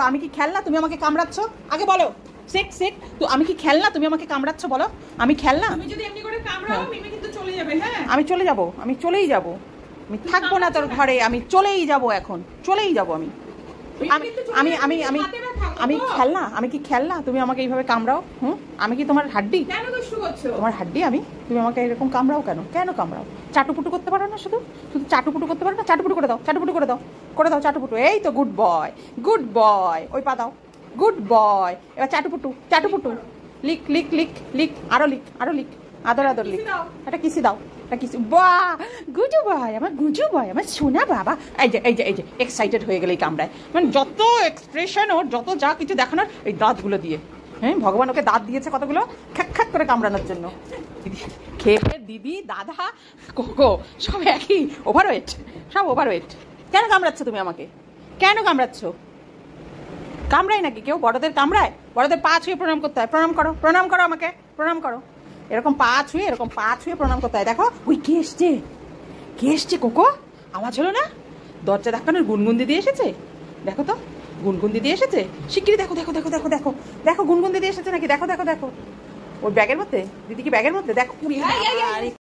আমি কি খেলনা তুমি আমাকে কামড়াচ্ছ? আগে বলো। Sit sit. তো আমি কি খেলনা তুমি আমাকে কামড়াচ্ছ? বলো আমি খেলনা? তুমি যদি এমনি করে কামড়াও মিমি কিন্তু চলে যাবে। হ্যাঁ আমি চলে যাব, আমি চলেই যাব, আমি থাকবো না তোর ঘরে, আমি চলেই যাব, এখন চলেই যাব আমি। আমি আমি আমি আমি খেলনা? আমি কি খেলনা তুমি আমাকে এইভাবে কামড়াও? আমি কি তোমার হাড্ডি? কেন দুষ্টু করছো? তোমার হাড্ডি আমি? তুমি আমাকে এরকম কামড়াও কেন? কেন কামড়াও? চাটুপুটু করতে পারো না? শুধু শুধু চাটুপুটু করতে পারো না? চাটুপুটু করে দাও, চাটুপুটু করে দাও, করে দাও চাটুপুটু। এই তো গুড বয়, গুড বয়। ওই পা দাও, গুড বয়। এবার চাটুপুটু, চাটুপুটু। লিক লিক লিক লিক, আরো লিক, আরো লিক, আদর আদর লিক। একটা কিসি দাও, একটা কিসি। বাহ, গুজু বয়, আমার গুজু বয়, আমার সোনা বাবা। এই যে এই যে এই যে এক্সাইটেড হয়ে গেলে এই কামড়ায়, মানে যত এক্সপ্রেশন ওর, যত যা কিছু দেখানোর এই দাঁতগুলো দিয়ে। হ্যাঁ, ভগবান ওকে দাঁত দিয়েছে কতগুলো খ্যাক খ্যাক করে কামড়ানোর জন্য। দিদি খেয়ে দিদি দাদা কোকো সব একই, ওভারওয়েট, সব ওভারওয়েট। কেন কামড়াচ্ছ তুমি আমাকে? কেন কামড়াচ্ছ? কামড়ায় নাকি কেউ? বড়দের কামড়ায়? বড়দের পা ছুঁয়ে প্রণাম করতে হয়। প্রণাম করো, প্রণাম করো, আমাকে প্রণাম করো। এরকম পা ছুঁয়ে, এরকম পা ছুঁয়ে প্রণাম করতে হয়। দেখো ওই কে এসছে, কে এসছে কোকো? আওয়াজ হলো না? দরজা ধাক্কানোর গুনগুন দিদি এসেছে। দেখো তো, গুনগুন দিদি এসেছে। শিগগিরই দেখো দেখো দেখো দেখো দেখো দেখো, গুনগুন দিদি এসেছে নাকি? দেখো দেখো দেখো, ওর ব্যাগের মধ্যে, দিদি কি ব্যাগের মধ্যে? দেখো।